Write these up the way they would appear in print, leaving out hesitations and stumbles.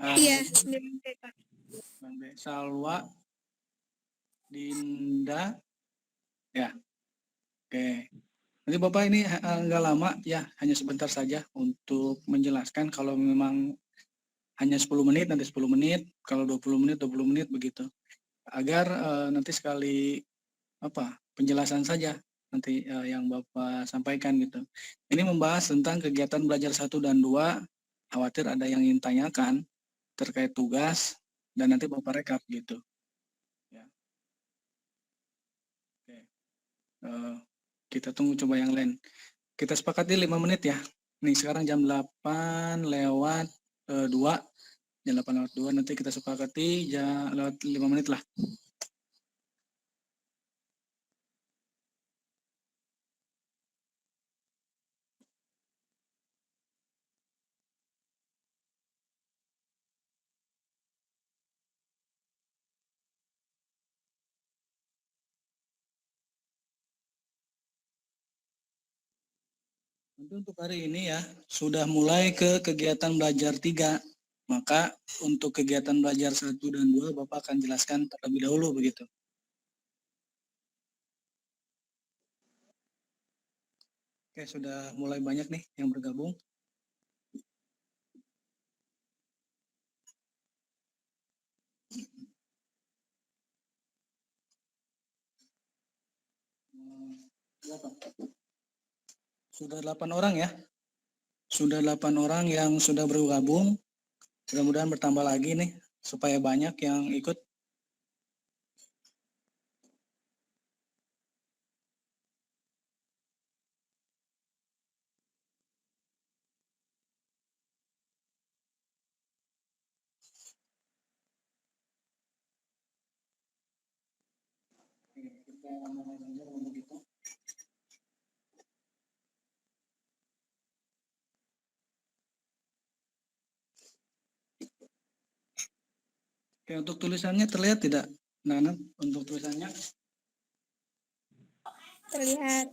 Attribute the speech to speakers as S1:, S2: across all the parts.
S1: Iya, 9B, Pak.
S2: 9B. Salwa, Dinda, ya. Oke. Nanti Bapak ini nggak lama ya, hanya sebentar saja untuk menjelaskan. Kalau memang hanya 10 menit, nanti 10 menit. Kalau 20 menit, 20 menit begitu. Agar nanti sekali penjelasan saja nanti yang Bapak sampaikan gitu. Ini membahas tentang kegiatan belajar 1 dan 2. Khawatir ada yang ingin tanyakan terkait tugas dan nanti Bapak rekap gitu. Ya. Oke. Kita tunggu coba yang lain. Kita sepakati 5 menit ya. Nih sekarang jam 8 lewat 2. Jam 8 lewat 2 nanti kita sepakati lewat 5 menit lah. Nanti untuk hari ini ya, sudah mulai ke kegiatan belajar 3. Maka untuk kegiatan belajar 1 dan 2 Bapak akan jelaskan terlebih dahulu begitu. Oke, sudah mulai banyak nih yang bergabung. Sudah 8 orang ya. Sudah 8 orang yang sudah bergabung. Mudah-mudahan bertambah lagi nih supaya banyak yang ikut. Kita mulai belajar begitu. Oke, untuk tulisannya terlihat tidak, Nana? Untuk tulisannya
S1: Terlihat.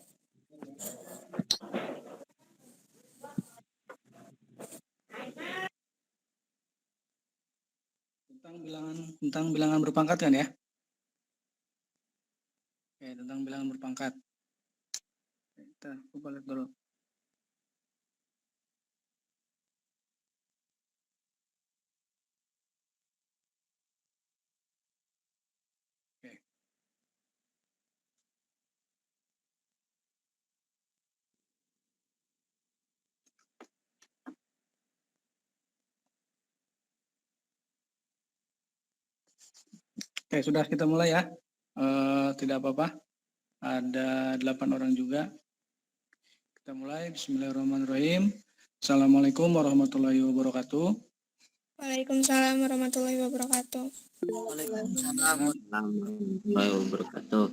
S2: tentang bilangan berpangkat kan ya? Oke, tentang bilangan berpangkat. Kita balik dulu. Oke. Oke, sudah kita mulai ya. Tidak apa-apa. Ada 8 orang juga. Kita mulai. Bismillahirrahmanirrahim. Assalamualaikum warahmatullahi wabarakatuh.
S1: Waalaikumsalam warahmatullahi wabarakatuh.
S3: Waalaikumsalam warahmatullahi wabarakatuh.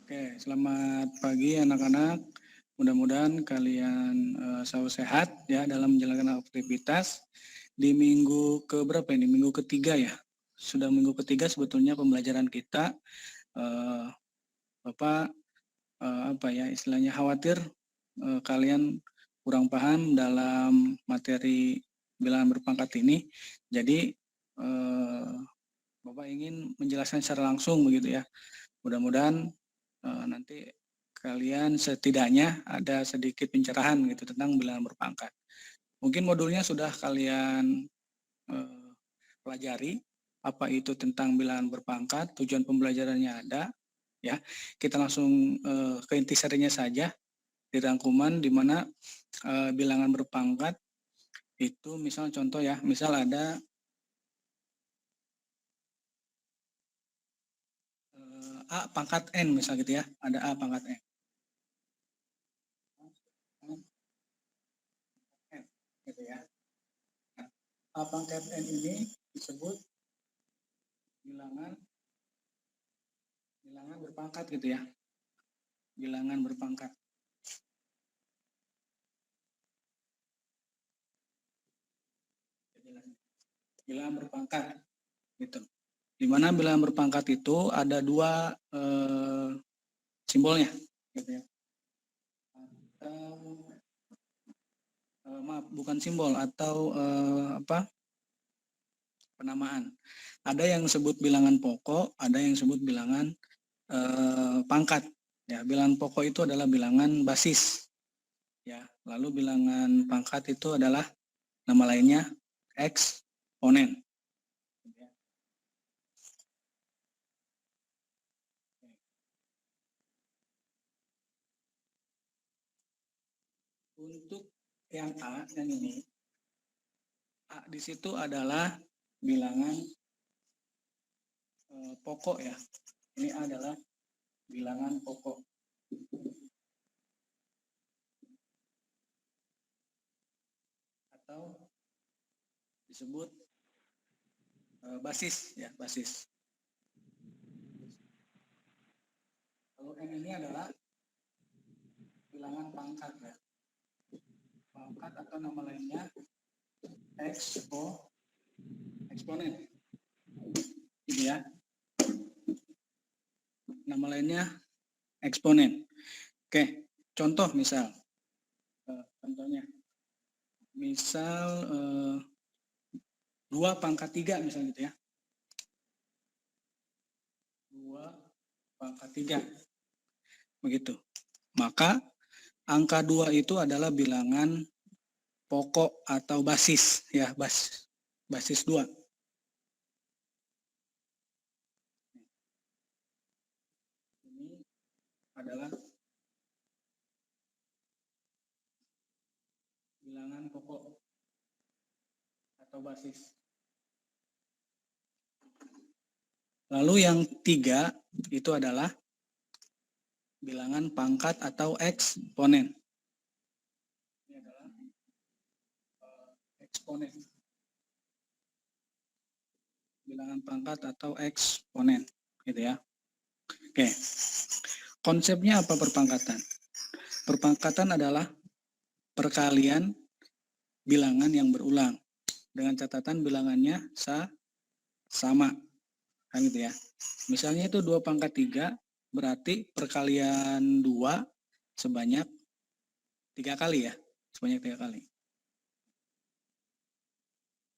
S2: Oke, selamat pagi anak-anak. Mudah-mudahan kalian selalu sehat ya dalam menjalankan aktivitas. Di minggu ke berapa ini? Minggu ketiga ya. Sudah minggu ketiga sebetulnya pembelajaran kita. Bapak istilahnya khawatir kalian kurang paham dalam materi bilangan berpangkat ini. Jadi Bapak ingin menjelaskan secara langsung begitu ya. Mudah-mudahan nanti kalian setidaknya ada sedikit pencerahan gitu tentang bilangan berpangkat. Mungkin modulnya sudah kalian pelajari apa itu tentang bilangan berpangkat, tujuan pembelajarannya ada ya. Kita langsung ke intisarinya saja di rangkuman di mana bilangan berpangkat itu misal contoh ya, misal ada A pangkat N misal gitu ya, ada A pangkat N. Gitu ya. Nah, A pangkat N ini disebut bilangan berpangkat gitu ya. Bilangan berpangkat. Bilangan berpangkat gitu. Di mana bilangan berpangkat itu ada 2 simbolnya gitu ya. Atau maaf, bukan simbol atau penamaan. Ada yang sebut bilangan pokok, ada yang sebut bilangan pangkat. Ya, bilangan pokok itu adalah bilangan basis. Ya, lalu bilangan pangkat itu adalah nama lainnya eksponen. Untuk yang A, yang ini, A di situ adalah bilangan pokok ya. Ini adalah bilangan pokok. Atau disebut basis ya, basis. Lalu N ini adalah bilangan pangkat ya. Pangkat atau nama lainnya eksponen. Gitu ya. Nama lainnya eksponen. Oke, contoh misal. Contohnya. Misal 2 pangkat 3 misalnya gitu ya. 2 pangkat 3. Begitu. Maka angka 2 itu adalah bilangan pokok atau basis ya, basis 2. Ini adalah bilangan pokok atau basis. Lalu yang 3 itu adalah bilangan pangkat atau eksponen. Ini adalah eksponen. Bilangan pangkat atau eksponen, gitu ya. Oke. Konsepnya apa perpangkatan? Perpangkatan adalah perkalian bilangan yang berulang dengan catatan bilangannya sama. Kan gitu ya. Misalnya itu 2 pangkat 3 berarti perkalian 2 sebanyak 3 kali ya. Sebanyak 3 kali.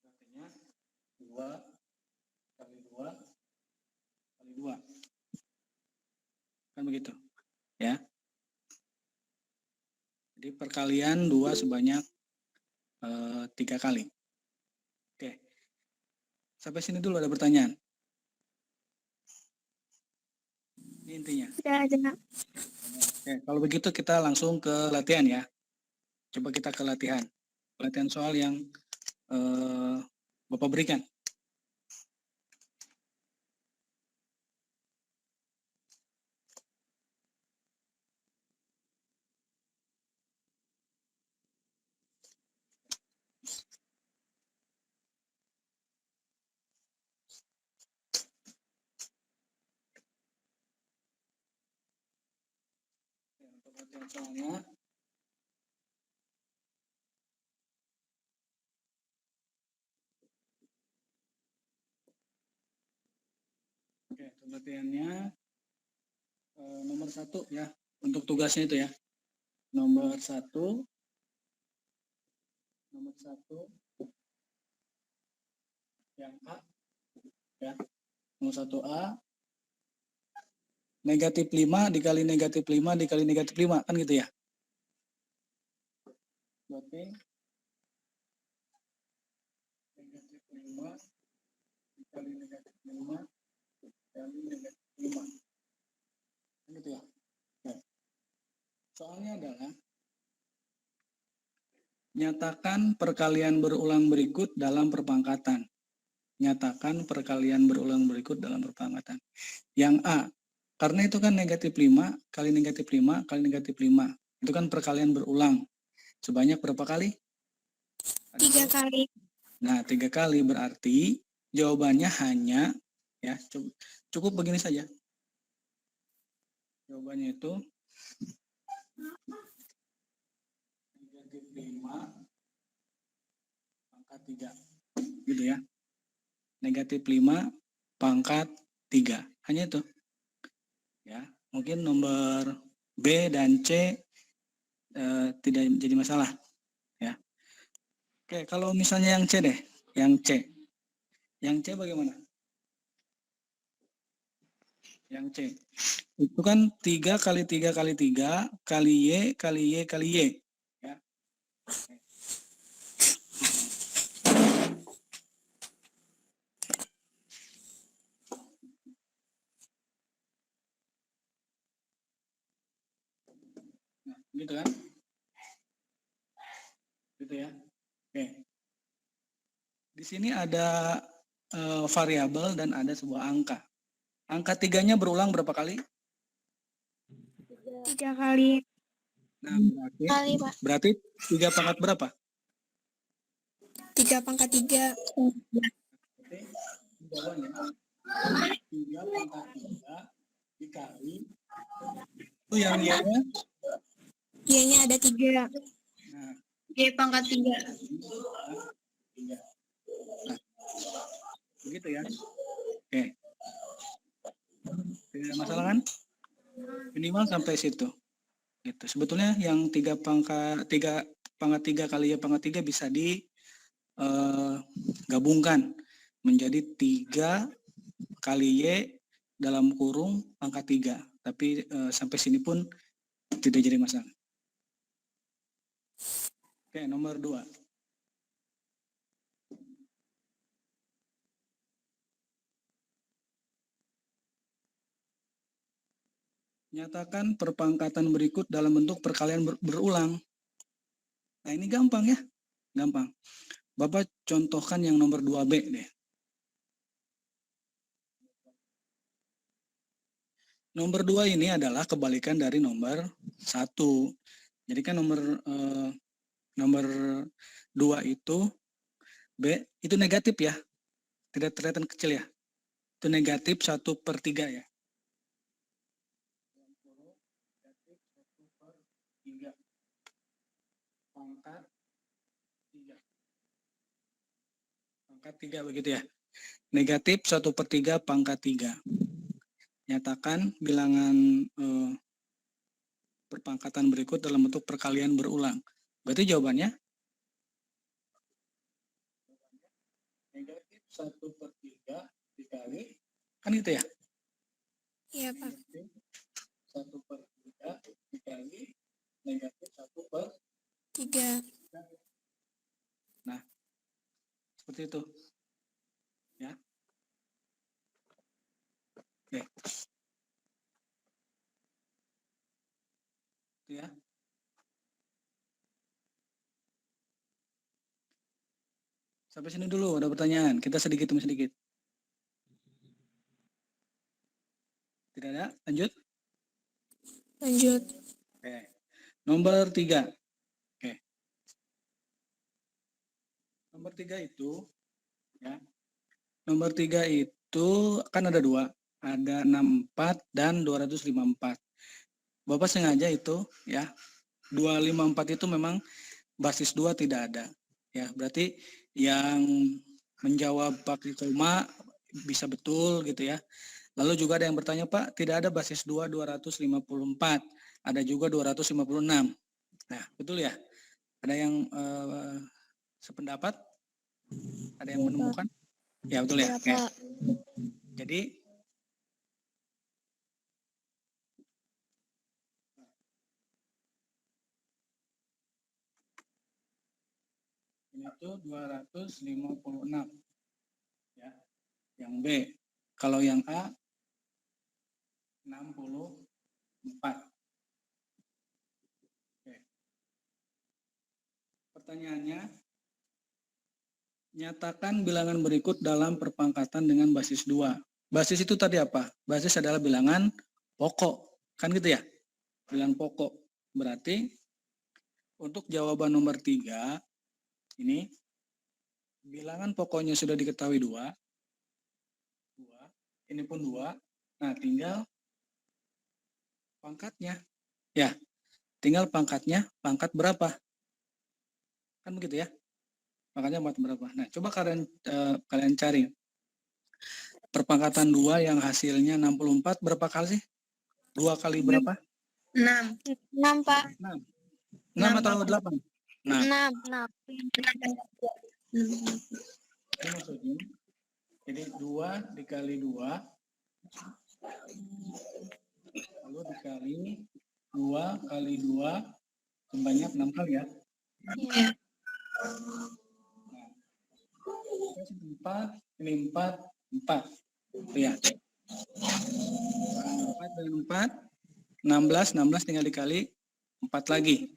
S2: Artinya 2 kali 2 kali 2. Kan begitu. Ya. Jadi perkalian 2 sebanyak 3 kali. Oke. Sampai sini dulu ada pertanyaan. Ini intinya.
S1: Ada.
S2: Oke, kalau begitu kita langsung ke latihan ya. Coba kita ke latihan. Latihan soal yang Bapak berikan. Untuk latihan soalnya. Oke, untuk latihannya nomor 1 ya. Untuk tugasnya itu ya. Nomor 1 yang A ya. Nomor 1A negatif 5 dikali negatif 5 dikali negatif 5 kan gitu ya. Berarti negatif 5 dikali negatif 5 dikali negatif 5 kan gitu ya. Oke. Soalnya adalah nyatakan perkalian berulang berikut dalam perpangkatan. Nyatakan perkalian berulang berikut dalam perpangkatan. Yang A, karena itu kan negatif 5 kali negatif 5 kali negatif 5. Itu kan perkalian berulang. Sebanyak berapa kali?
S1: 3 kali.
S2: Nah, 3 kali berarti jawabannya hanya, ya cukup begini saja. Jawabannya itu negatif 5 pangkat 3. Gitu ya. Negatif 5 pangkat 3. Hanya itu. Ya, mungkin nomor B dan C tidak jadi masalah. Ya. Oke, kalau misalnya yang C deh. Yang C. Yang C bagaimana? Yang C. Itu kan 3 kali 3 kali 3 kali Y kali Y kali Y. Ya. Nah, gitu kan? Gitu ya. Oke. Di sini ada variabel dan ada sebuah angka. Angka 3-nya berulang berapa kali?
S1: 3 kali.
S2: Nah,
S1: Kali, Pak.
S2: berarti 3 pangkat berapa?
S1: 3 pangkat 3.
S2: Oke, jawabannya 3 pangkat 3 dikali itu yang Y-nya.
S1: Y-nya ada 3.
S2: Nah,
S1: Y pangkat 3.
S2: 3. Nah, begitu ya. Oke. Tidak ada masalah kan? Minimal sampai situ. Gitu. Sebetulnya yang 3 pangkat 3 kali Y pangkat 3 bisa digabungkan menjadi 3 kali Y dalam kurung pangkat 3. Tapi sampai sini pun tidak jadi masalah. Oke, nomor 2. Nyatakan perpangkatan berikut dalam bentuk perkalian berulang. Nah, ini gampang ya. Gampang. Bapak contohkan yang nomor 2B deh. Nomor 2 ini adalah kebalikan dari nomor 1. Jadi kan nomor 2 itu B, itu negatif ya. Tidak terlihat kecil ya. Itu negatif 1/3 ya. Negatif 1/3. Pangkat 3. Pangkat 3 begitu ya. Negatif 1/3 pangkat 3. Nyatakan bilangan perpangkatan berikut dalam bentuk perkalian berulang. Berarti jawabannya negatif 1/3 dikali, kan gitu ya?
S1: Iya, Pak.
S2: Negatif 1/3 dikali negatif 1/3.
S1: 3.
S2: Nah, seperti itu. Ya. Oke. Itu ya. Sampai sini dulu, ada pertanyaan. Kita sedikit demi sedikit. Tidak ada? Lanjut?
S1: Lanjut.
S2: Oke. Nomor 3. Oke. Nomor 3 itu, ya. Nomor 3 itu kan ada 2. Ada 64 dan 254. Bapak sengaja itu, ya. 254 itu memang basis 2 tidak ada. Ya, berarti yang menjawab pakai koma bisa betul gitu ya. Lalu juga ada yang bertanya, Pak, tidak ada basis 2 254. Ada juga 256. Nah, betul ya? Ada yang sependapat? Ada yang menemukan? Ya, betul ya. Oke. Jadi ini tuh 256. Ya. Yang B. Kalau yang A 64. Oke. Pertanyaannya, nyatakan bilangan berikut dalam perpangkatan dengan basis 2. Basis itu tadi apa? Basis adalah bilangan pokok. Kan gitu ya? Bilangan pokok. Berarti untuk jawaban nomor 3, ini bilangan pokoknya sudah diketahui 2. Ini pun 2. Nah, tinggal pangkatnya. Ya, tinggal pangkatnya, pangkat berapa? Kan begitu ya? Pangkatnya pangkat berapa? Nah, coba kalian cari. Perpangkatan 2 yang hasilnya 64 berapa kali sih? 2 kali berapa?
S1: 6. 6, Pak.
S2: 6. 6 atau 8? Nah,
S1: 6. 6.
S2: ini maksudnya Jadi 2 dikali 2, lalu dikali 2 kali 2, sebanyak 6 kali ya.
S1: Iya.
S2: Nah, 4, ini 4, 4. Lihat. 4 dan 4, 16 tinggal dikali 4 lagi.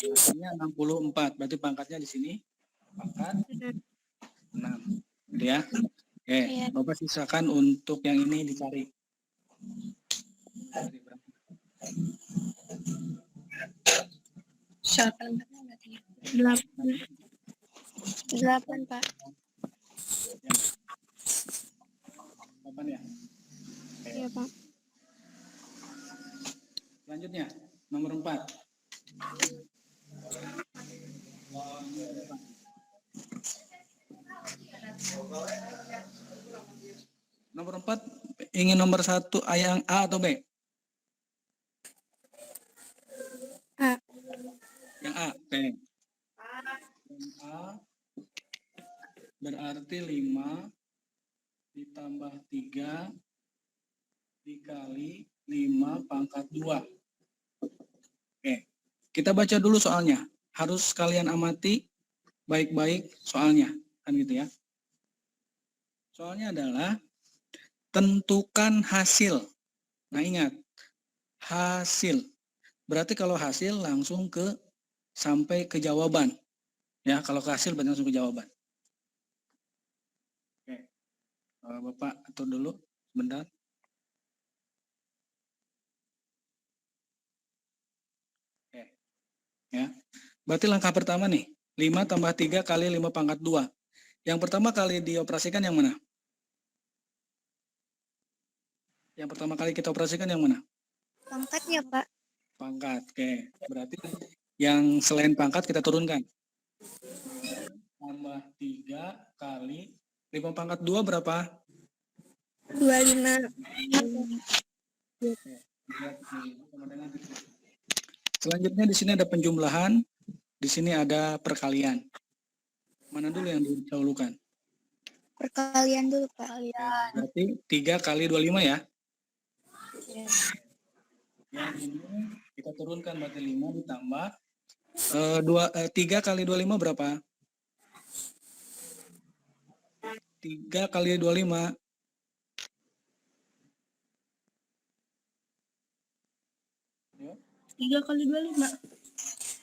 S2: Hasilnya 64. Berarti pangkatnya di sini pangkat 6. Gitu ya. Oke,
S1: Iya.
S2: Bapak sisakan untuk yang ini dicari.
S1: Delapan, Pak.
S2: 8 ya. Oke.
S1: Iya, Pak.
S2: Selanjutnya, nomor 4. Nomor 4, ingin nomor 1 yang A atau B?
S1: A.
S2: Yang A, oke. Yang A berarti 5 ditambah 3 dikali 5 pangkat 2. Oke, kita baca dulu soalnya. Harus kalian amati baik-baik soalnya, kan gitu ya. Soalnya adalah tentukan hasil. Nah ingat, hasil. Berarti kalau hasil langsung sampai ke jawaban. Ya, kalau ke hasil berarti langsung ke jawaban. Oke, Bapak atur dulu sebentar. Oke, ya. Berarti langkah pertama nih, 5 tambah 3 kali 5 pangkat 2. Yang pertama kali dioperasikan yang mana? Yang pertama kali kita operasikan yang mana?
S1: Pangkatnya, Pak.
S2: Pangkat, oke. Berarti yang selain pangkat kita turunkan. Tambah 3 kali 5 pangkat 2 berapa?
S1: 25.
S2: Selanjutnya di sini ada penjumlahan, di sini ada perkalian. Mana dulu yang didahulukan?
S1: Perkalian dulu, Pak.
S2: Berarti 3 kali 25 ya.
S1: Iya.
S2: Yang ini kita turunkan berarti 5 ditambah 3 kali 25 berapa? 3 kali 25. Ya.
S1: 3 kali 25.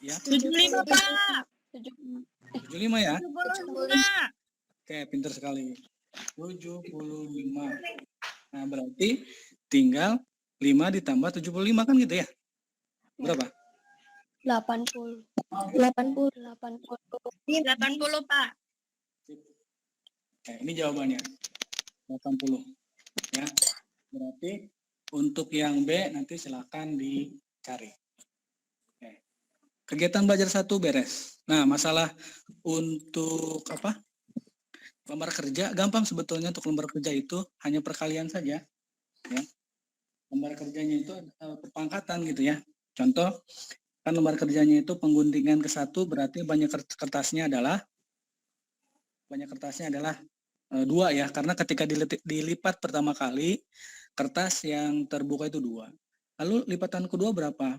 S2: Ya.
S1: 75, Pak.
S2: 75 ya.
S1: 75.
S2: Oke, pintar sekali. 75. Nah, berarti tinggal 5 ditambah 75 kan gitu ya? Berapa?
S1: 80. 80. 80, Pak.
S2: Oke, ini jawabannya. 80. Ya. Berarti untuk yang B nanti silakan dicari. Oke. Kegiatan belajar 1 beres. Nah, masalah untuk apa? Lembar kerja gampang sebetulnya. Untuk lembar kerja itu hanya perkalian saja, ya. Lembar kerjanya itu perpangkatan gitu ya. Contoh, kan lembar kerjanya itu pengguntingan ke 1 berarti banyak kertasnya adalah 2 ya, karena ketika dilipat pertama kali kertas yang terbuka itu 2. Lalu lipatan kedua berapa?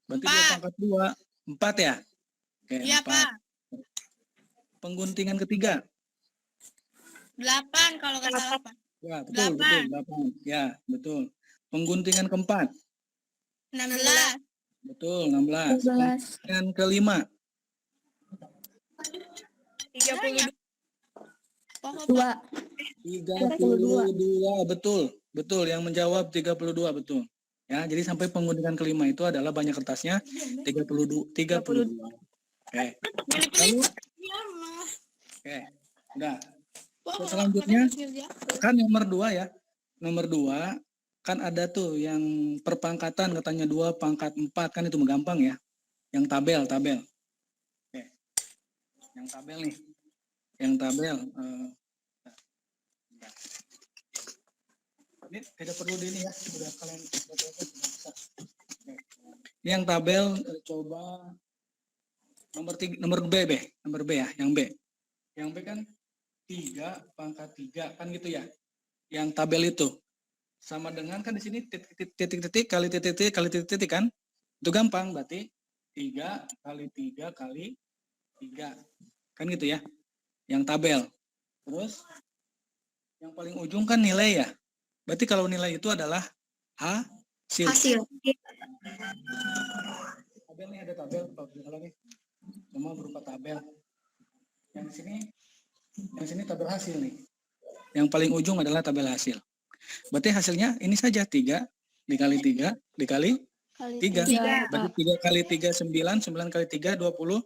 S2: Berarti 2 pangkat 2, 4 ya? Oke,
S1: Iya,
S2: 4.
S1: Pak.
S2: Pengguntingan ketiga.
S1: 8 kalau nggak salah, Pak.
S2: Ya, betul, 8. Ya, betul. Pengguntingan keempat.
S1: 16.
S2: Betul, 16. Pengguntingan kelima.
S1: 32.
S2: 32, betul. Betul, yang menjawab 32, betul. Ya, jadi sampai pengguntingan kelima itu adalah banyak kertasnya 32. Oke. Lalu, oke, udah. Selanjutnya kan nomor 2 ya. Nomor 2 kan ada tuh yang perpangkatan katanya 2 pangkat 4 kan itu gampang ya. Yang tabel. Oke. Yang tabel nih. Yang tabel ini tidak perlu di ini ya. Sudah kalian bisa. Oke. Yang tabel coba nomor B ya, yang B. Yang B kan 3 pangkat 3 kan gitu ya. Yang tabel itu sama dengan kan di sini titik-titik kali titik-titik kali titik-titik kan? Itu gampang berarti 3 kali 3 kali 3. Kan gitu ya. Yang tabel. Terus yang paling ujung kan nilai ya. Berarti kalau nilai itu adalah hasil. Tabel nih ada tabel kalau nih. Semua berupa tabel. Yang sini tabel hasil nih. Yang paling ujung adalah tabel hasil. Berarti hasilnya ini saja 3 dikali 3 dikali 3. Berarti 3 kali 3 9, 9 kali 3 20.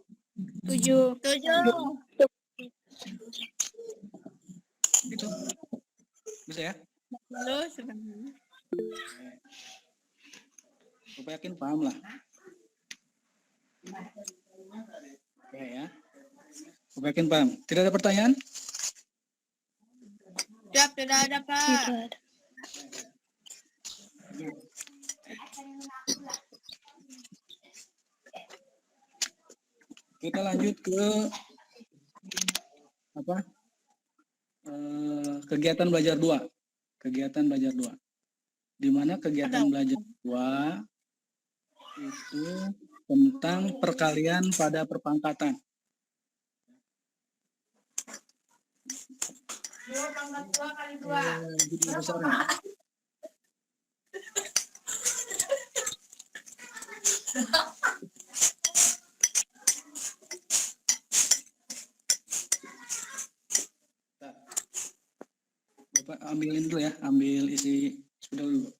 S1: 7.
S2: Gitu. Bisa ya?
S1: Terus
S2: Supaya yakin paham lah. Oke ya. Supaya yakin paham. Tidak ada pertanyaan?
S1: siap, tidak ada, Pak.
S2: Kita lanjut ke apa? Kegiatan belajar 2. Kegiatan belajar 2. Di mana kegiatan belajar 2 itu tentang perkalian pada perpangkatan.
S1: Pangkat 2 kali 2.
S2: Judul besarnya. Bapak ambilin dulu ya, ambil isi spidol dulu.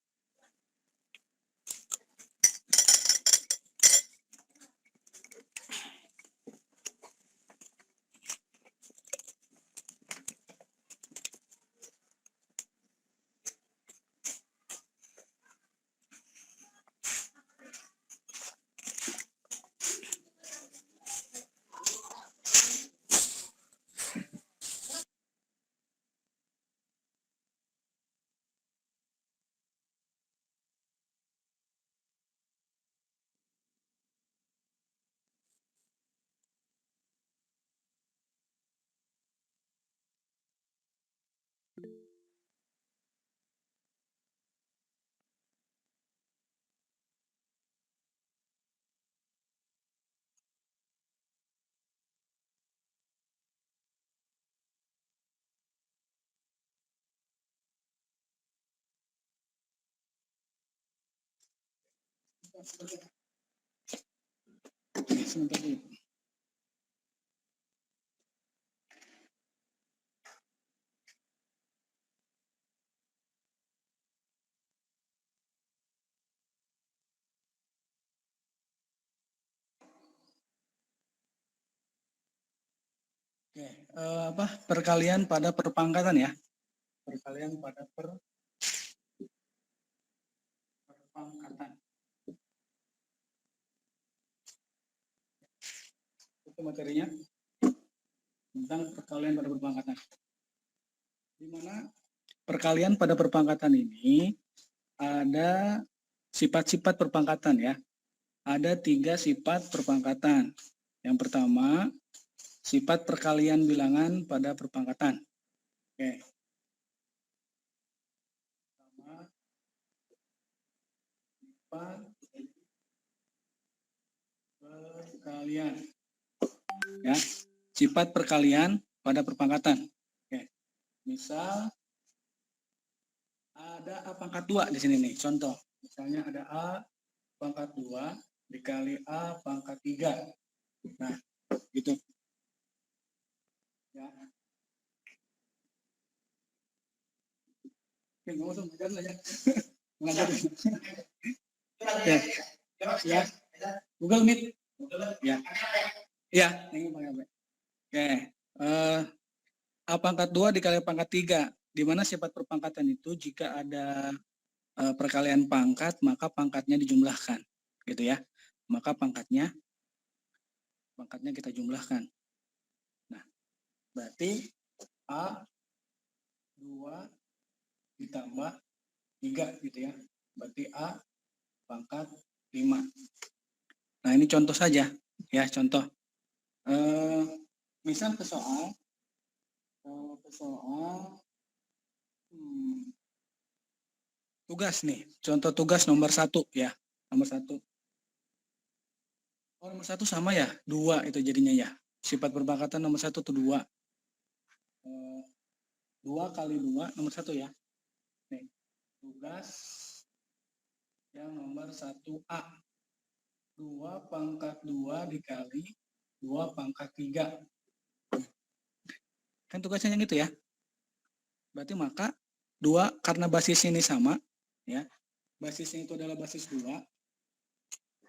S2: Sebentar dulu. Oke, apa perkalian pada perpangkatan ya? Perkalian pada perpangkatan. Itu materinya tentang perkalian pada perpangkatan. Di mana perkalian pada perpangkatan ini ada sifat-sifat perpangkatan ya. Ada 3 sifat perpangkatan. Yang pertama, sifat perkalian bilangan pada perpangkatan. Oke. Pertama, sifat perkalian. Ya, sifat perkalian pada perpangkatan. Oke. Misal ada A pangkat 2 di sini nih, contoh. Misalnya ada A pangkat 2 dikali A pangkat 3. Nah, gitu. Ya. Oke, nggak usah mengajar lah ya. Mengajar. Oke. Ya. Google Meet. Ya. Ya, ini pakai apa? Oke. A pangkat 2 dikali pangkat 3. Di mana sifat perpangkatan itu jika ada perkalian pangkat, maka pangkatnya dijumlahkan. Gitu ya. Maka pangkatnya kita jumlahkan. Nah, berarti A 2 ditambah 3 gitu ya. Berarti A pangkat 5. Nah, ini contoh saja ya, contoh. Misal ke soal Kalau soal tugas nih, contoh tugas nomor 1 ya, nomor 1. Oh, nomor 1 sama ya, 2 itu jadinya ya. Sifat perpangkatan nomor 1 tuh 2. 2 kali 2 nomor 1 ya. Nih, tugas yang nomor 1A. 2 pangkat 2 dikali 2 pangkat 3. Kan tugasnya yang itu ya. Berarti maka 2 karena basisnya ini sama ya. Basisnya itu adalah basis 2.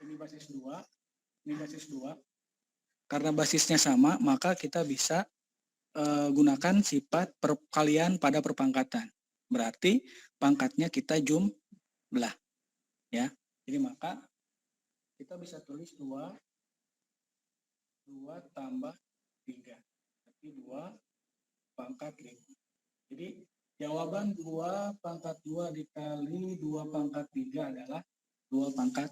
S2: Ini basis 2, ini basis 2. Karena basisnya sama, maka kita bisa gunakan sifat perkalian pada perpangkatan. Berarti pangkatnya kita jumlah ya. Jadi maka kita bisa tulis 2 tambah 3. Berarti 2 pangkat 5. Jadi jawaban 2 pangkat 2 dikali 2 pangkat 3 adalah 2 pangkat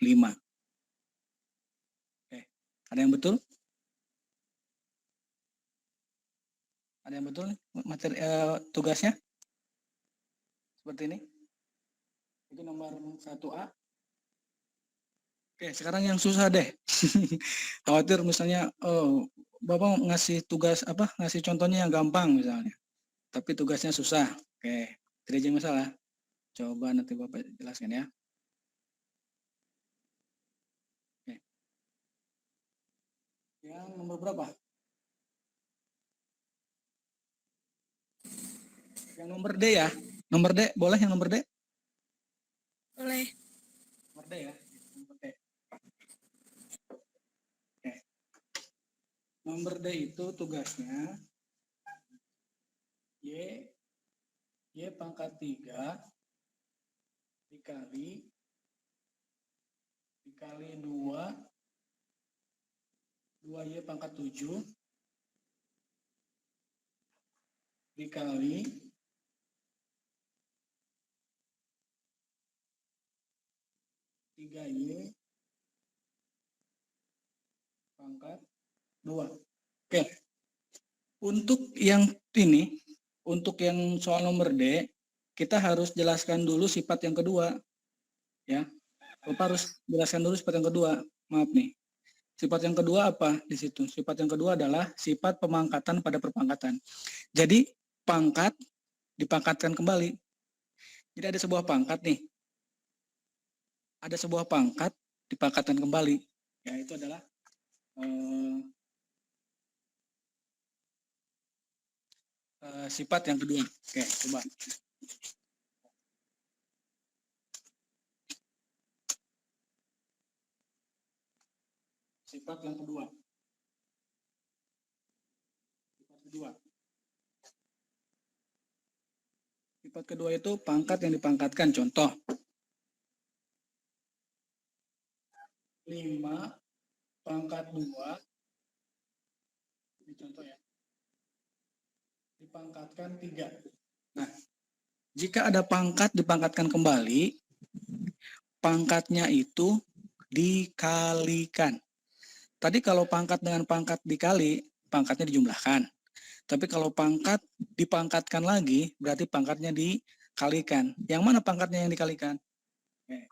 S2: 5. Oke, ada yang betul? Ada yang betul nih materi tugasnya? Seperti ini. Itu nomor 1A. Oke, sekarang yang susah deh. Khawatir misalnya, Bapak ngasih tugas apa? Ngasih contohnya yang gampang misalnya. Tapi tugasnya susah. Oke, tidak jadi masalah. Coba nanti Bapak jelaskan ya. Oke. Yang nomor berapa? Yang nomor D ya. Nomor D, boleh yang nomor D?
S1: Boleh.
S2: Nomor D ya. Nomor D. Oke. Nomor D itu tugasnya Y pangkat 3 dikali 2 2Y pangkat 7 dikali 3Y pangkat 2. Oke. Untuk yang ini, untuk yang soal nomor D, kita harus jelaskan dulu sifat yang kedua. Ya. Bapak harus jelaskan dulu sifat yang kedua. Maaf nih. Sifat yang kedua apa di situ? Sifat yang kedua adalah sifat pemangkatan pada perpangkatan. Jadi pangkat dipangkatkan kembali. Jadi ada sebuah pangkat nih. Ada sebuah pangkat dipangkatkan kembali. Ya, itu adalah sifat yang kedua. Oke, coba. Sifat yang kedua. Sifat kedua. Sifat kedua itu pangkat yang dipangkatkan. Contoh. 5 pangkat 2. Ini contoh ya. Dipangkatkan 3. Nah, jika ada pangkat dipangkatkan kembali, pangkatnya itu dikalikan. Tadi kalau pangkat dengan pangkat dikali, pangkatnya dijumlahkan. Tapi kalau pangkat dipangkatkan lagi, berarti pangkatnya dikalikan. Yang mana pangkatnya yang dikalikan? Oke.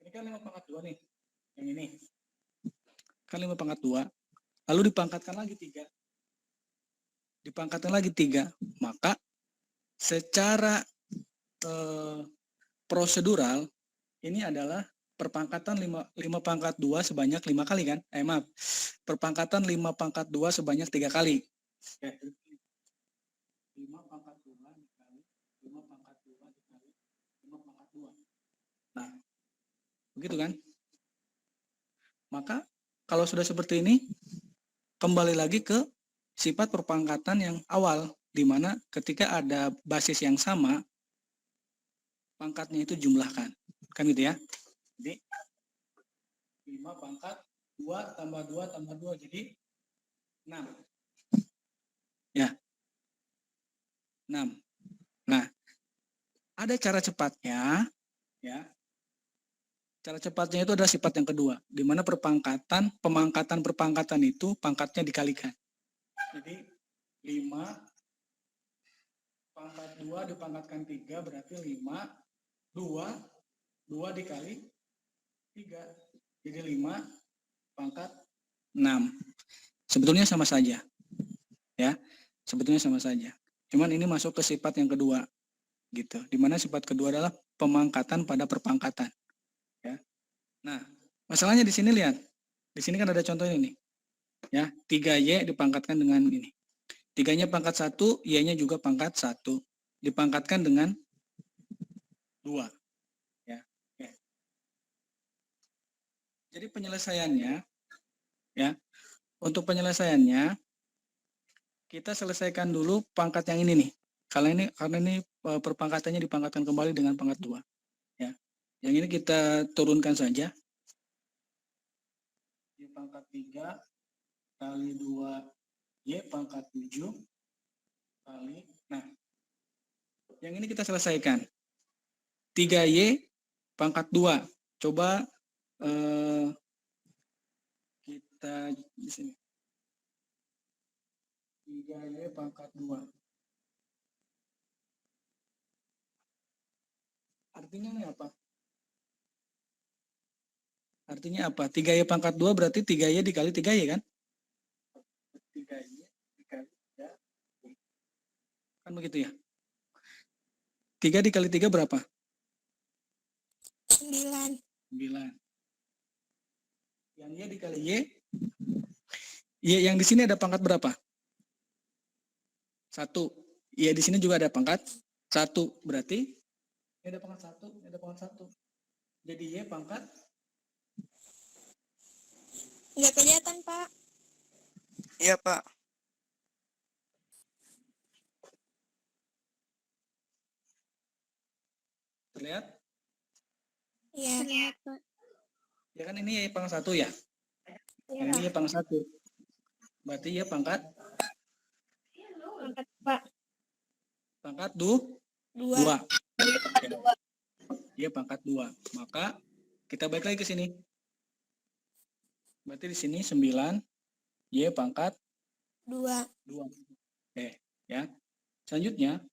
S2: Ini kan 5 pangkat 2 nih. Yang ini. Kan 5 pangkat 2. Lalu dipangkatkan lagi 3. Dipangkatkan lagi 3. Maka secara prosedural, ini adalah perpangkatan 5 pangkat 2 sebanyak 5 kali kan? Maaf. Perpangkatan 5 pangkat 2 sebanyak 3 kali. Oke. 5 pangkat 2 dikali 5 pangkat 2 dikali 5 pangkat 2. Nah, begitu kan? Maka kalau sudah seperti ini, kembali lagi ke sifat perpangkatan yang awal, di mana ketika ada basis yang sama, pangkatnya itu jumlahkan. Kan gitu ya? Jadi 5 pangkat 2 tambah 2 tambah 2 jadi 6. Ya. 6. Nah, ada cara cepatnya ya. Cara cepatnya itu adalah sifat yang kedua, di mana pemangkatan perpangkatan itu pangkatnya dikalikan. Jadi 5 pangkat 2 dipangkatkan 3 berarti 5. 2 dikali 3. Jadi 5 pangkat 6. Sebetulnya sama saja. Ya, sebetulnya sama saja. Cuman ini masuk ke sifat yang kedua. Gitu. Dimana sifat kedua adalah pemangkatan pada perpangkatan. Ya. Nah, masalahnya di sini lihat. Di sini kan ada contoh ini nih. Ya, 3Y dipangkatkan dengan ini. 3-nya pangkat 1, Y-nya juga pangkat 1. Dipangkatkan dengan 2. Ya. Oke. Jadi penyelesaiannya, ya, untuk penyelesaiannya, kita selesaikan dulu pangkat yang ini nih. Karena ini perpangkatannya dipangkatkan kembali dengan pangkat 2. Ya. Yang ini kita turunkan saja. Y pangkat 3 kali 2 Y pangkat 7 kali. Nah, yang ini kita selesaikan. 3Y pangkat 2. Coba kita di sini. 3Y pangkat 2. Artinya ini apa? Artinya apa? 3Y pangkat 2 berarti 3Y dikali 3Y kan? 3Y dikali 3. Kan begitu ya? 3 dikali 3 berapa?
S1: 9.
S2: 9. Yang Y dikali Y. Y yang di sini ada pangkat berapa? 1. Y di sini juga ada pangkat 1. Berarti ini ada pangkat 1, ini ada pangkat 1. Jadi Y pangkat
S1: Nggak kelihatan, Pak.
S4: Iya, Pak.
S2: terlihat?
S1: Iya. Terlihat, Pak.
S2: Ya kan ini Y pangkat 1 ya?
S1: Iya,
S2: Yang ini Y pangkat 1. Berarti Y pangkat
S1: Angkat, Pak.
S2: pangkat
S1: 2.
S2: 2. Y pangkat 2. Maka kita balik lagi ke sini. Berarti di sini 9 Y pangkat
S1: 2.
S2: 2. Oke, ya. Selanjutnya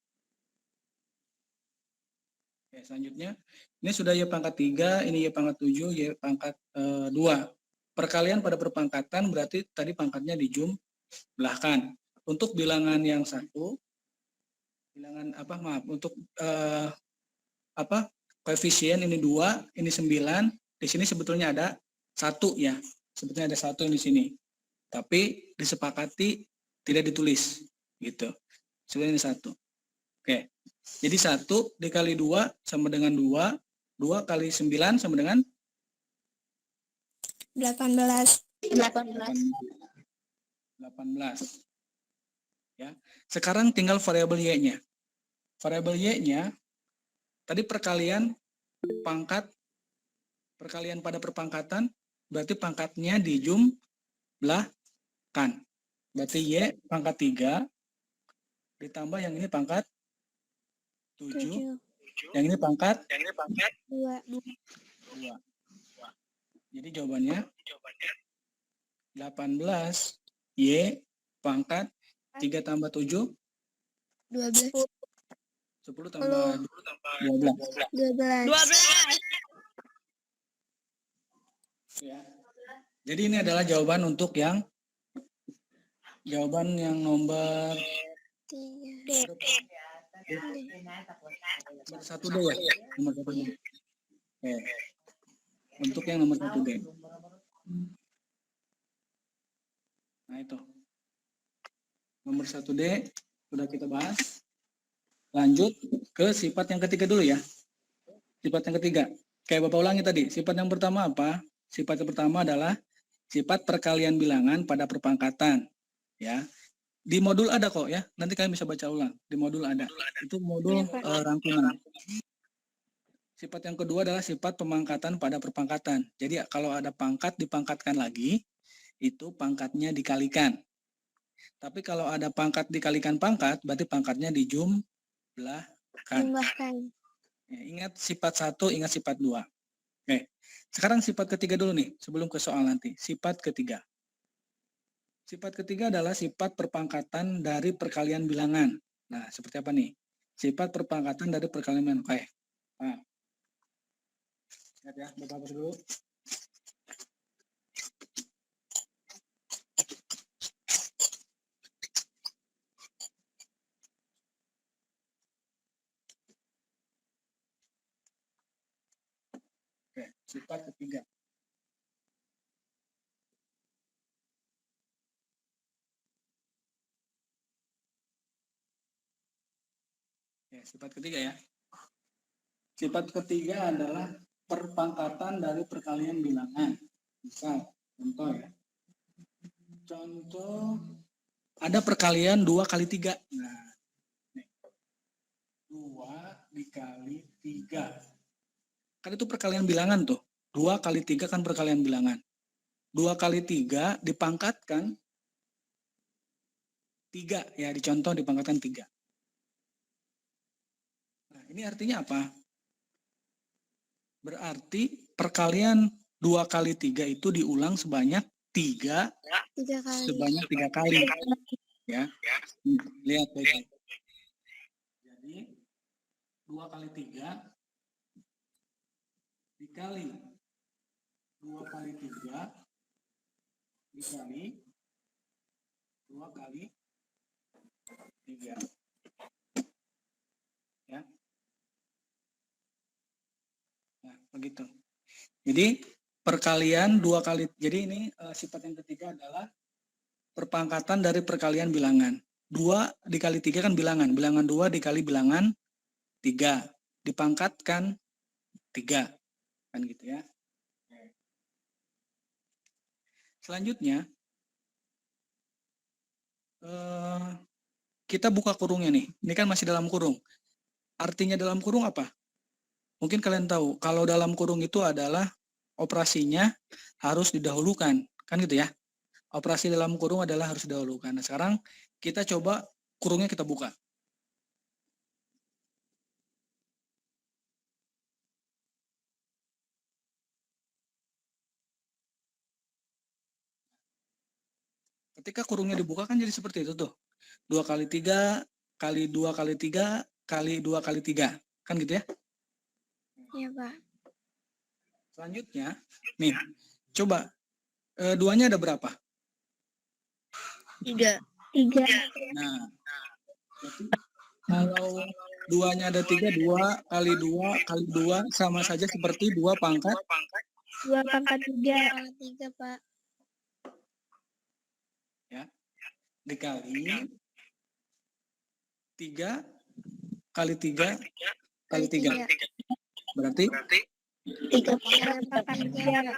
S2: ini sudah Y pangkat 3, ini Y pangkat 7, Y pangkat 2. Perkalian pada perpangkatan berarti tadi pangkatnya dijumlahkan. Untuk bilangan yang satu, untuk koefisien ini 2, ini 9, di sini sebetulnya ada 1 ya. Sebetulnya ada 1 di sini. Tapi disepakati tidak ditulis gitu. Sebenarnya ini 1. Oke. Jadi 1 dikali 2 sama dengan 2. 2 kali 9 sama dengan
S1: 18.
S2: 18. Ya. Sekarang tinggal variabel Y-nya. Variabel Y-nya tadi perkalian pada perpangkatan berarti pangkatnya dijumlahkan. Berarti Y pangkat 3 ditambah yang ini pangkat 7. Yang ini pangkat
S1: 2.
S2: 2. Jadi jawabannya 18 Y pangkat 3 tambah 7
S1: 12.
S2: 10 tambah 12.
S1: 12.
S2: Ya. Jadi ini adalah jawaban untuk yang nomor
S1: D.
S2: nomor 1D ya. Nomor 1D. Oke. Untuk yang nomor 1D. Nah itu. Nomor 1D sudah kita bahas. Lanjut ke sifat yang ketiga dulu ya. Sifat yang ketiga. Kayak Bapak ulangi tadi. Sifat yang pertama apa? Sifat yang pertama adalah sifat perkalian bilangan pada perpangkatan. Ya. Di modul ada kok ya. Nanti kalian bisa baca ulang. Di modul ada. Itu modul rangkuman. Sifat yang kedua adalah sifat pemangkatan pada perpangkatan. Jadi kalau ada pangkat dipangkatkan lagi, itu pangkatnya dikalikan. Tapi kalau ada pangkat dikalikan pangkat, berarti pangkatnya dijumlahkan. Ya, ingat sifat 1, ingat sifat 2. Oke. Sekarang sifat ketiga dulu nih, sebelum ke soal nanti. Sifat ketiga. Sifat ketiga adalah sifat perpangkatan dari perkalian bilangan. Nah, seperti apa nih? Sifat perpangkatan dari perkalian bilangan. Oke. Nah. Lihat ya, Bapak hapus dulu. Oke, sifat ketiga. Oke, sifat ketiga ya. Sifat ketiga adalah perpangkatan dari perkalian bilangan. Misal, contoh ya. Contoh, ada perkalian 2 kali 3. Nah, nih. 2 dikali 3. Kan itu perkalian bilangan tuh. 2 kali 3 kan perkalian bilangan. 2 kali 3 dipangkatkan 3. Ya, dicontoh dipangkatkan 3. Nah, ini artinya apa? Berarti perkalian 2 kali 3 itu diulang sebanyak 3
S1: kali.
S2: sebanyak 3 kali. Ya. Lihat baik-baik. Jadi 2 kali 3 dikali 2 kali 3 dikali 2 kali 3. Ya. Nah, begitu. Jadi perkalian 2 kali, jadi ini sifat yang ketiga adalah perpangkatan dari perkalian bilangan. 2 dikali 3 kan bilangan. Bilangan 2 dikali bilangan 3. Dipangkatkan 3. Kan gitu ya. Selanjutnya, kita buka kurungnya nih. Ini kan masih dalam kurung. Artinya dalam kurung apa? Mungkin kalian tahu, kalau dalam kurung itu adalah operasinya harus didahulukan. Kan gitu ya. Operasi dalam kurung adalah harus didahulukan. Nah, sekarang kita coba kurungnya kita buka. Ketika kurungnya dibuka kan jadi seperti itu tuh. 2 kali 3 kali 2 kali 3 kali 2 kali 3. Kan gitu ya.
S1: Iya, Pak.
S2: Selanjutnya, nih, coba duanya ada berapa?
S1: 3.
S2: Nah, kalau duanya ada 3, 2 kali 2 kali 2 sama saja seperti 2 pangkat
S1: 2 pangkat 3. 3, Pak.
S2: ya. Dikali 3 kali 3 kali 3. Berarti
S1: 3 pangkat 3.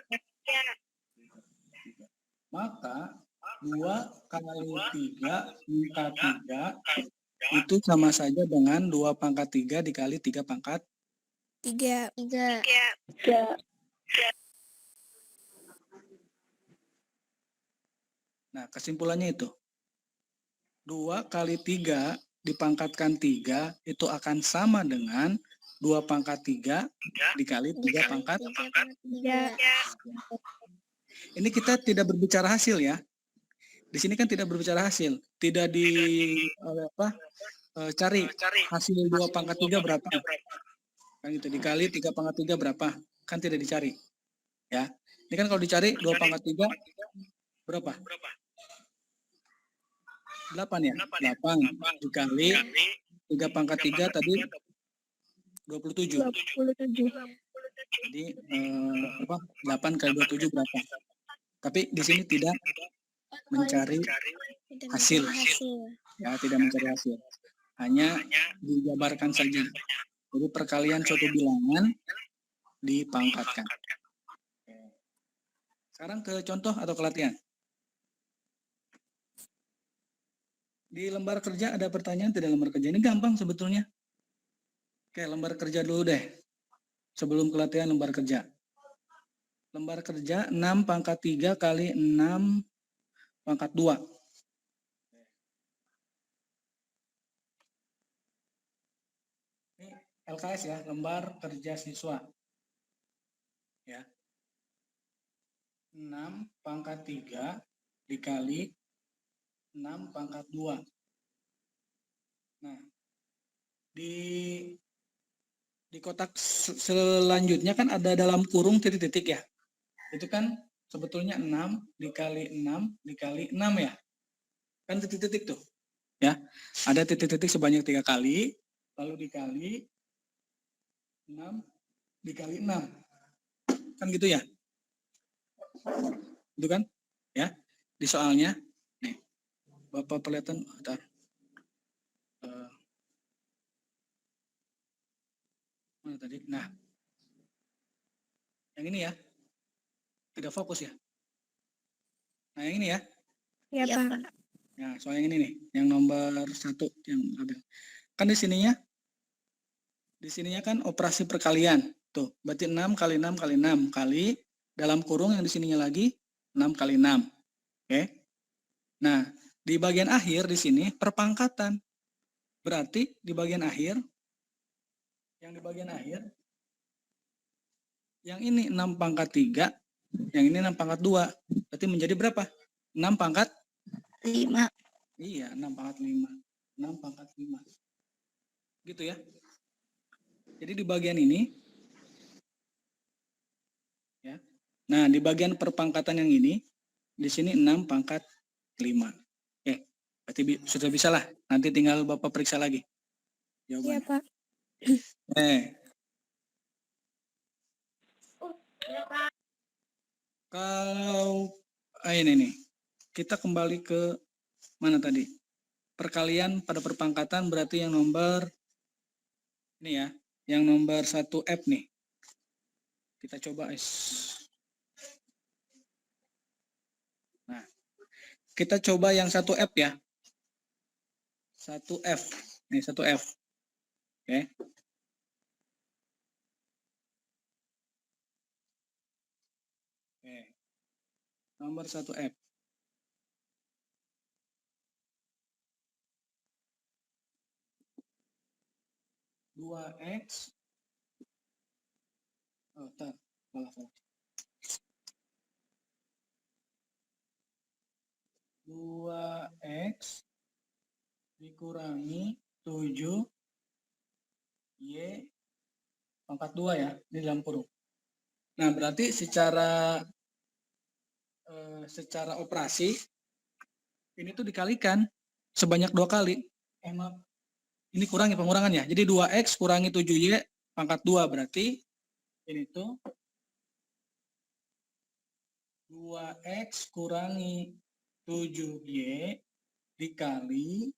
S2: maka 2 kali 3 pangkat 3 itu sama saja dengan 2 pangkat 3 dikali 3 pangkat
S1: 3.
S2: Nah, kesimpulannya itu 2 kali 3 dipangkatkan 3 itu akan sama dengan 2 pangkat 3 dikali 3 pangkat
S1: 3.
S2: Ini kita tidak berbicara hasil ya. Di sini kan tidak berbicara hasil. Tidak cari hasil 2 pangkat 3 berapa. Kan itu dikali 3 pangkat 3 berapa. Kan tidak dicari. Ya. Ini kan kalau dicari 2 pangkat 3 berapa? 8 ya? 8 dikali 3 pangkat 3 tadi 27. Jadi 8 kali 27 berapa? Tapi di sini tidak mencari hasil. Ya, tidak mencari hasil. Hanya dijabarkan saja. Jadi perkalian suatu bilangan dipangkatkan. Sekarang ke contoh atau ke latihan. Di lembar kerja ada pertanyaan tidak lembar kerja? Ini gampang sebetulnya. Oke, lembar kerja dulu deh. Sebelum ke latihan lembar kerja. Lembar kerja 6 pangkat 3 kali 6 pangkat 2. Ini LKS ya, lembar kerja siswa. Ya. 6 pangkat 3 dikali 6 pangkat 2. Nah, di kotak selanjutnya kan ada dalam kurung titik-titik ya. Itu kan sebetulnya 6 dikali 6 dikali 6 ya. Kan titik-titik tuh. Ya. Ada titik-titik sebanyak 3 kali, lalu dikali 6 dikali 6. Kan gitu ya. Itu kan? Ya. Di soalnya nih. Bapak perlihatkan bentar. Mana tadi? Nah. Yang ini ya. Tidak fokus ya. Nah, yang ini ya.
S1: Ya, Pak.
S2: Nah, soal yang ini nih, yang nomor 1 yang ada. Kan di sininya kan operasi perkalian. Tuh, berarti 6 kali 6 kali 6 kali dalam kurung yang di sininya lagi 6 kali 6. Oke. Nah, di bagian akhir di sini perpangkatan. Berarti di bagian akhir yang ini 6 pangkat 3, yang ini 6 pangkat 2. Berarti menjadi berapa? 6 pangkat
S1: 5.
S2: Iya, 6 pangkat 5. 6 pangkat 5. Gitu ya. Jadi di bagian ini ya. Nah, di bagian perpangkatan yang ini di sini 6 pangkat 5. Oke. Berarti sudah bisa lah. Nanti tinggal Bapak periksa lagi
S1: Iya,
S2: jawabannya.
S1: Pak.
S2: Kalau ini nih. Kita kembali ke mana tadi? Perkalian pada perpangkatan berarti yang nomor ini ya, yang nomor 1F nih. Kita coba Nah, kita coba yang 1F ya. 1F. Nih 1F. Oke. Oke. Nomor 1F. 2X. Oh, tar. Salah. 2X dikurangi 7 Y pangkat 2 ya, di dalam kurung. Nah, berarti secara operasi ini tuh dikalikan sebanyak 2 kali. Emang ini kurangi pengurangannya. Jadi 2X kurangi 7Y pangkat 2 berarti ini tuh 2X kurangi 7Y dikali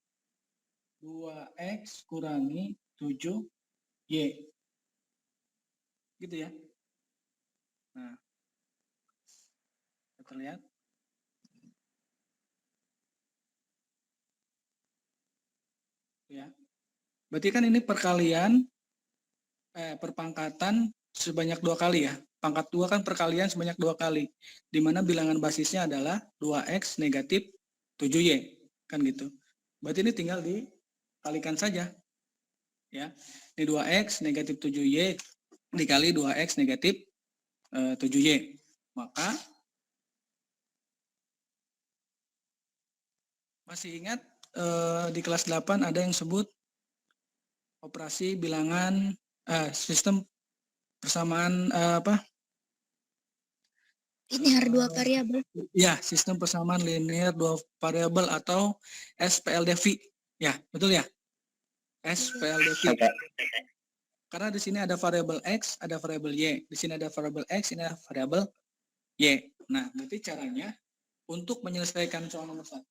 S2: 2X kurangi 7Y. Gitu ya. Nah, kita lihat. Ya. Berarti kan ini perkalian perpangkatan sebanyak 2 kali ya. Pangkat 2 kan perkalian sebanyak 2 kali. Di mana bilangan basisnya adalah 2X negatif 7Y. Kan gitu. Berarti ini tinggal dikalikan saja. Ya. Ini 2X negatif 7Y dikali 2X negatif 7Y. Maka masih ingat di kelas 8 ada yang sebut operasi bilangan sistem persamaan
S1: Linear 2 variabel.
S2: Ya, sistem persamaan linear 2 variabel atau SPLDV. Ya, betul ya? SPLDV. Karena di sini ada variabel X, ada variabel Y. Di sini ada variabel X, ini ada variabel Y. Nah, berarti caranya untuk menyelesaikan soal nomor 1,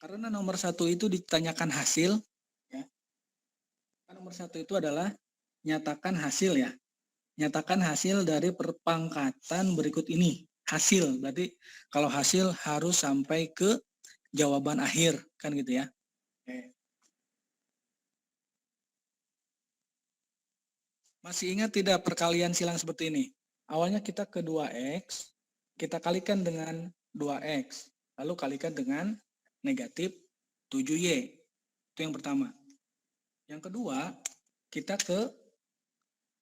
S2: karena nomor 1 itu ditanyakan hasil, ya. Nomor 1 itu adalah nyatakan hasil ya. Nyatakan hasil dari perpangkatan berikut ini. Hasil, berarti kalau hasil harus sampai ke jawaban akhir, kan gitu ya. Oke. Masih ingat tidak perkalian silang seperti ini? Awalnya kita ke 2X, kita kalikan dengan 2X, lalu kalikan dengan negatif 7Y. Itu yang pertama. Yang kedua, kita ke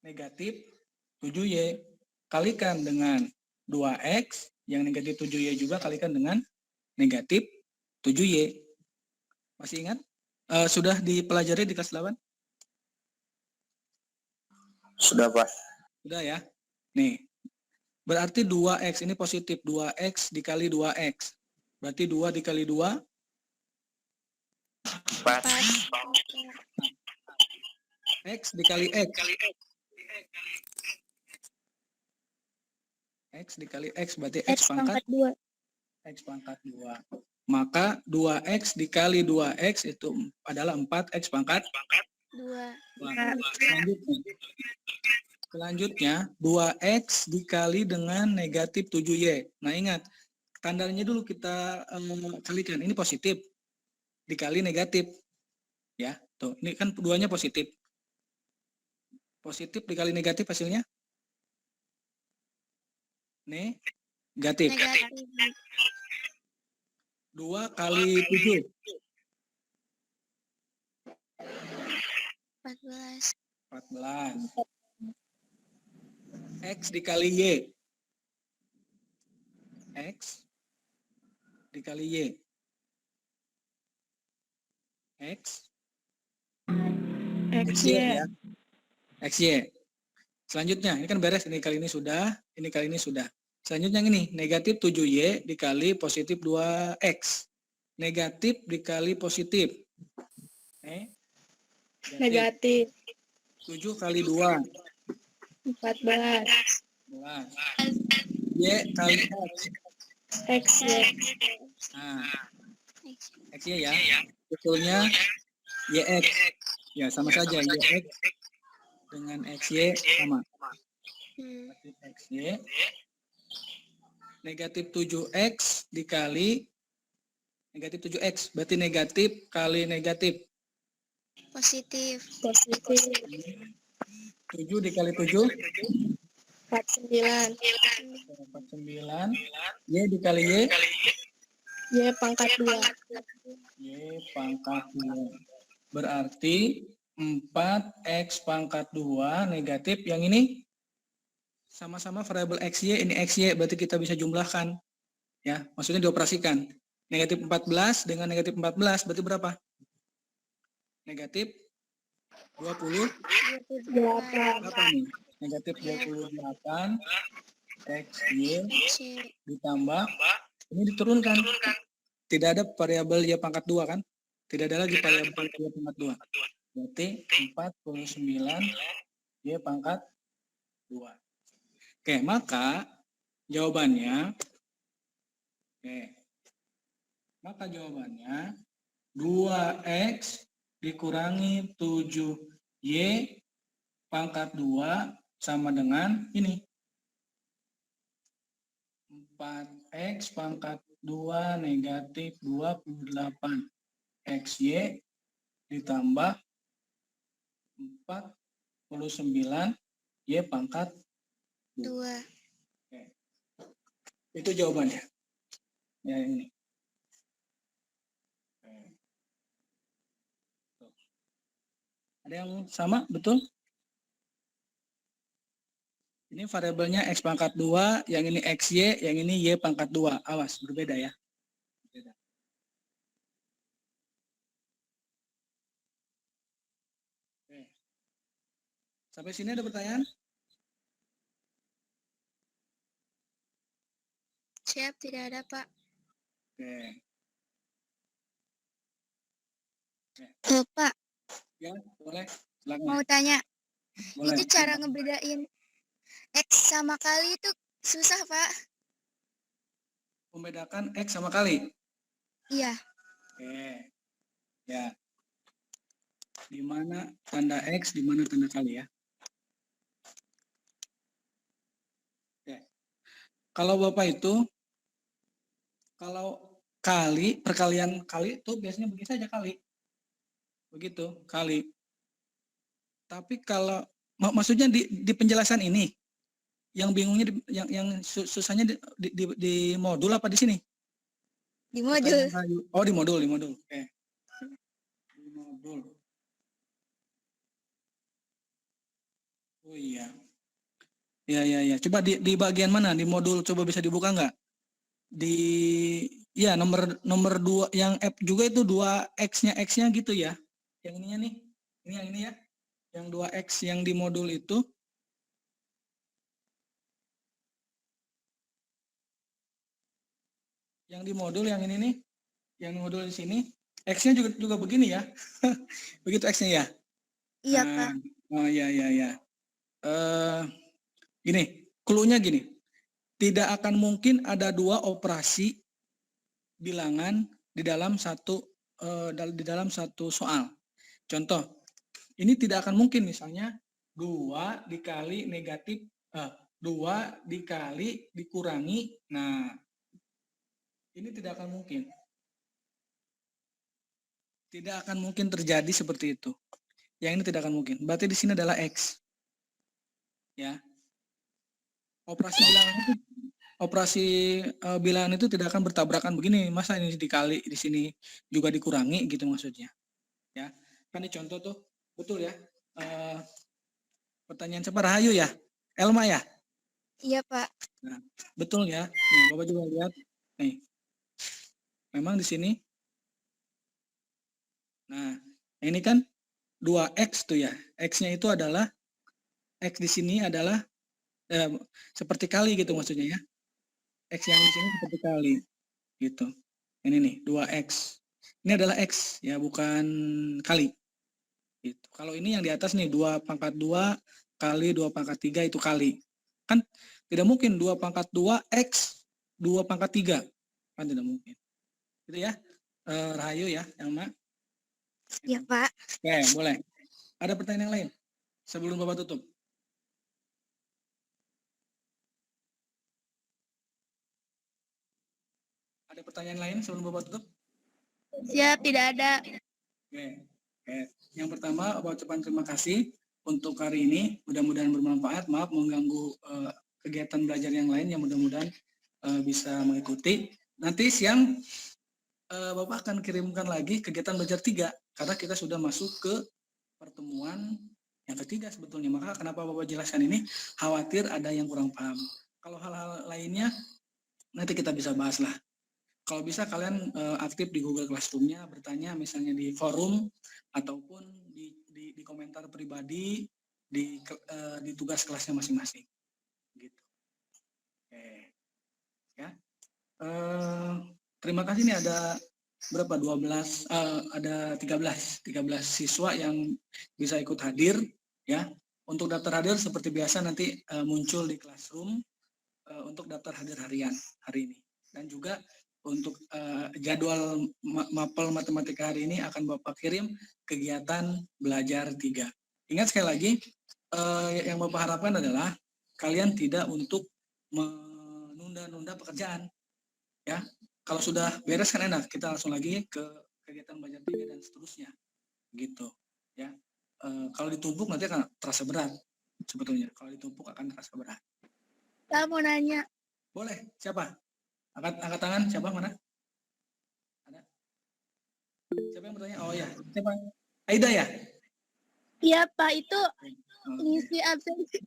S2: negatif 7Y, kalikan dengan 2X, yang negatif 7Y juga kalikan dengan negatif 7Y. Masih ingat? Sudah dipelajari di kelas 8?
S3: Sudah, Pak.
S2: Sudah ya. Nih, berarti 2X ini positif. 2X dikali 2X. Berarti 2 dikali 2.
S3: 4.
S2: X dikali X. X dikali X berarti X pangkat
S1: 2.
S2: X pangkat 2. Maka 2X dikali 2X itu adalah 4X pangkat
S1: 2.
S2: Selanjutnya 2X dikali dengan negatif 7Y. Nah ingat, tandanya dulu kita kalikan. Ini positif dikali negatif. Ya, tuh. Ini kan duanya positif. Positif dikali negatif hasilnya? Negatif. 2 kali 7.
S1: 14.
S2: 14. X dikali Y. X dikali Y. X. XY ya. XY. Selanjutnya, ini kan beres. Ini kali ini sudah. Ini kali ini sudah. Selanjutnya ini, negatif 7Y dikali positif 2X. Negatif dikali positif.
S1: Negatif.
S2: 7 kali 2.
S1: 14.
S2: Y kali X.
S1: X.
S2: Nah, XY ya. Betulnya YX. Ya, sama saja. YX dengan XY sama. XY. Negatif 7X dikali negatif 7X. Berarti negatif kali negatif.
S1: Positif.
S2: 7 dikali 7.
S1: 49.
S2: 49. Y dikali Y.
S1: Y pangkat 2.
S2: Y pangkat 2. Berarti 4X pangkat 2 negatif. Yang ini sama-sama variabel XY. Ini XY berarti kita bisa jumlahkan. Ya, maksudnya dioperasikan. Negatif 14 dengan negatif 14 berarti berapa? Negatif 28. Berapa nih? Negatif 28 XY ditambah, ini diturunkan. Tidak ada variabel Y pangkat 2 kan? Tidak ada lagi variabel Y pangkat 2. Berarti 49 Y pangkat 2. Oke, maka jawabannya 2X dikurangi 7Y pangkat 2 sama dengan ini. 4X pangkat 2 negatif 28 XY ditambah 49 Y pangkat 2. Oke. Itu jawabannya. Ya, ini. Ada yang sama? Betul? Ini variabelnya X pangkat 2, yang ini XY, yang ini Y pangkat 2. Awas, berbeda ya. Berbeda. Oke. Sampai sini ada pertanyaan?
S1: Siap, tidak ada, Pak.
S2: Oke.
S1: Pak,
S2: Ya, boleh. Silakan.
S1: mau tanya.
S2: Boleh.
S1: Itu cara ngebedain X sama kali itu susah, Pak.
S2: Membedakan X sama kali.
S1: Iya.
S2: Oke. Ya. Di mana tanda X, di mana tanda kali ya. Oke. Kalau Bapak itu, kalau kali, perkalian kali itu biasanya begitu saja kali. Begitu, kali. Tapi kalau, maksudnya di penjelasan ini, yang bingungnya, yang susahnya di modul apa di sini?
S1: Di modul.
S2: Oh, di modul. Oke. Di modul. Oh iya. Ya. Coba di bagian mana? Di modul coba bisa dibuka nggak? Di Iya, nomor 2 yang F juga itu 2x-nya gitu ya. Yang ininya nih. Ini yang ini ya. Yang 2x yang di modul itu. Yang di modul yang ini nih. Yang di modul di sini. X-nya juga begini ya. Begitu X-nya ya.
S1: Iya,
S2: Nah,
S1: Pak.
S2: oh ya. Gini, clue-nya gini. Tidak akan mungkin ada 2 operasi bilangan di dalam satu soal. Contoh, ini tidak akan mungkin misalnya 2 dikali negatif 2 dikali dikurangi. Nah, ini tidak akan mungkin. Tidak akan mungkin terjadi seperti itu. Yang ini tidak akan mungkin. Berarti di sini adalah X. Ya. Operasi bilangan itu tidak akan bertabrakan begini. Masa ini dikali di sini juga dikurangi gitu maksudnya. Ya. Kan di contoh tuh betul ya. Pertanyaan siapa? Rahayu ya? Elma ya?
S1: Iya, Pak.
S2: Nah, betul ya. Nih, Bapak juga lihat. Nih. Memang di sini. Nah, ini kan 2x tuh ya. X-nya itu adalah X di sini adalah seperti kali gitu maksudnya ya. X yang di sini seperti kali gitu. Ini nih 2x. Ini adalah X ya, bukan kali. Gitu. Kalau ini yang di atas nih 2 pangkat 2 kali 2 pangkat 3 itu kali. Kan tidak mungkin 2 pangkat 2 X 2 pangkat 3. Kan tidak mungkin. Gitu ya. Rahayu ya, Elma.
S1: Iya, Pak.
S2: Oke, boleh. Ada pertanyaan yang lain sebelum Bapak tutup? Ada pertanyaan lain sebelum Bapak tutup?
S1: Siap, tidak ada.
S2: Oke. Yang pertama, Bapak ucapkan terima kasih untuk hari ini. Mudah-mudahan bermanfaat. Maaf mengganggu kegiatan belajar yang lain yang mudah-mudahan bisa mengikuti. Nanti siang Bapak akan kirimkan lagi kegiatan belajar 3 karena kita sudah masuk ke pertemuan yang ketiga sebetulnya. Maka kenapa Bapak jelaskan ini? Khawatir ada yang kurang paham. Kalau hal-hal lainnya nanti kita bisa bahas lah. Kalau bisa kalian aktif di Google Classroom-nya, bertanya misalnya di forum ataupun di komentar pribadi di tugas kelasnya masing-masing. Gitu. Oke. Ya. Terima kasih nih ada berapa? 12 ada 13 siswa yang bisa ikut hadir ya. Untuk daftar hadir seperti biasa nanti muncul di Classroom untuk daftar hadir harian hari ini. Dan juga untuk jadwal mapel matematika hari ini akan Bapak kirim kegiatan belajar 3. Ingat sekali lagi, yang Bapak harapkan adalah kalian tidak untuk menunda-nunda pekerjaan. Ya, kalau sudah beres kan enak, kita langsung lagi ke kegiatan belajar 3 dan seterusnya. Gitu. Ya, kalau ditumpuk nanti akan terasa berat sebetulnya. Kalau ditumpuk akan terasa berat.
S1: Saya mau nanya.
S2: Boleh, siapa? Angkat tangan, siapa mana? Ada? Siapa yang bertanya? Oh ya, siapa? Aida ya?
S1: Iya, Pak. Itu
S2: Oke.
S1: ngisi absensi.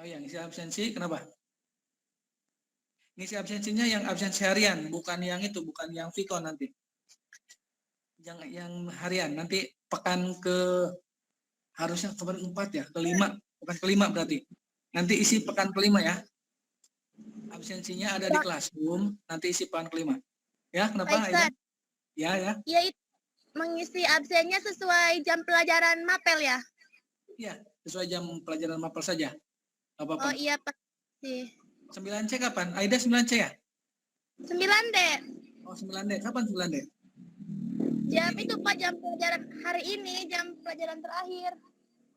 S2: Oh ya, ngisi absensi, kenapa? Ngisi absensinya yang absensi harian, bukan yang itu, bukan yang Vicon nanti. Yang harian, nanti pekan harusnya kemarin 4 ya, kelima, bukan kelima berarti. Nanti isi pekan kelima ya. Absensinya ada di Classroom, nanti isi pekan kelima. Ya, kenapa Aida? Ya.
S1: Ya, itu mengisi absennya sesuai jam pelajaran mapel ya?
S2: Iya, sesuai jam pelajaran mapel saja. Gak apa-apa.
S1: Oh iya, Pak.
S2: 9C kapan? Aida 9C ya?
S1: 9D.
S2: Oh 9D, kapan 9D?
S1: Jam itu Pak, jam pelajaran hari ini, jam pelajaran terakhir.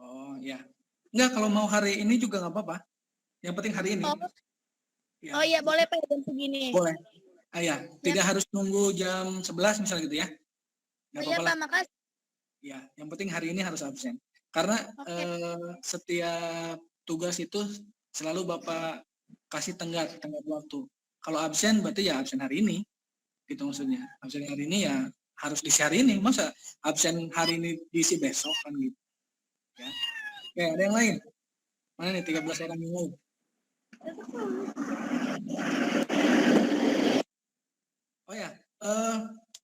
S2: Oh ya. Enggak, kalau mau hari ini juga nggak apa-apa. Yang penting hari ini.
S1: Oh,
S2: Ya.
S1: oh iya, boleh Pak jam segini.
S2: Boleh. Ya, tidak harus nunggu jam 11 misalnya gitu ya. Nggak
S1: Oh iya
S2: apa-apa
S1: Pak,
S2: lah.
S1: makasih.
S2: Ya, yang penting hari ini harus absen. Karena setiap tugas itu selalu Bapak kasih tenggat waktu. Kalau absen berarti ya absen hari ini. Gitu maksudnya. Absen hari ini ya harus diisi hari ini. Masa absen hari ini diisi besok kan gitu. Ya. Oke, ada yang lain? Mana nih 13 orang yang lain? Oh ya,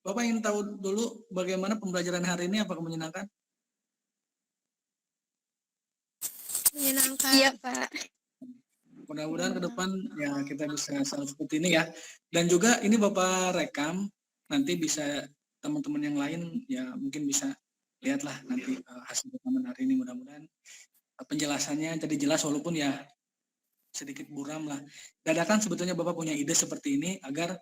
S2: Bapak ingin tahu dulu bagaimana pembelajaran hari ini, apakah menyenangkan?
S1: Menyenangkan.
S5: Iya, Pak.
S2: Mudah-mudahan ke depan ya kita bisa selalu seperti ini ya. Dan juga ini Bapak rekam, nanti bisa teman-teman yang lain ya mungkin bisa lihatlah nanti hasil rekaman hari ini. Mudah-mudahan penjelasannya jadi jelas walaupun ya sedikit buram lah. Dadakan sebetulnya Bapak punya ide seperti ini agar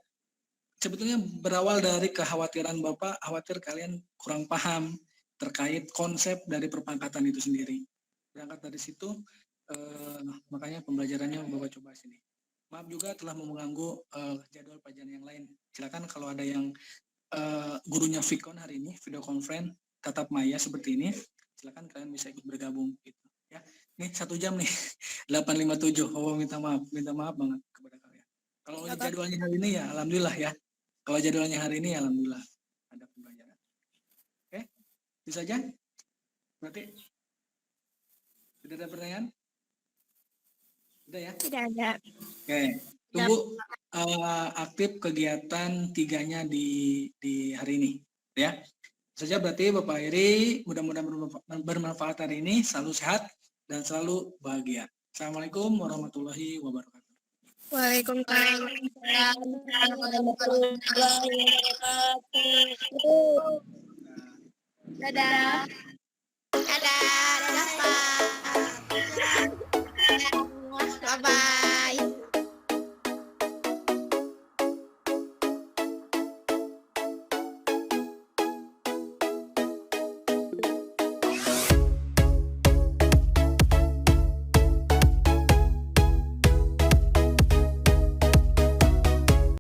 S2: sebetulnya berawal dari kekhawatiran Bapak, khawatir kalian kurang paham terkait konsep dari perpangkatan itu sendiri. Berangkat dari situ, makanya pembelajarannya Bapak coba sini. Maaf juga telah mengganggu jadwal pelajaran yang lain. Silakan kalau ada yang gurunya Vicon hari ini, video conference, tatap maya seperti ini, silakan kalian bisa ikut bergabung. Gitu. Ya, nih 1 jam nih, 8.57. Oh, minta maaf banget kepada kalian. Kalau jadwalnya hari ini ya, alhamdulillah ya. Kalau jadwalnya hari ini, alhamdulillah ada pembelajaran. Oke, bisa aja? Berarti sudah ada pertanyaan? Sudah ya?
S5: Tidak ada.
S2: Oke, tunggu aktif kegiatan 3-nya di hari ini, ya. Saja berarti Bapak Iri, mudah-mudahan bermanfaat hari ini, selalu sehat dan selalu bahagia. Assalamualaikum warahmatullahi wabarakatuh.
S1: Waalaikumsalam.
S5: Dadah.
S1: Dadah, Pak. Bye-bye.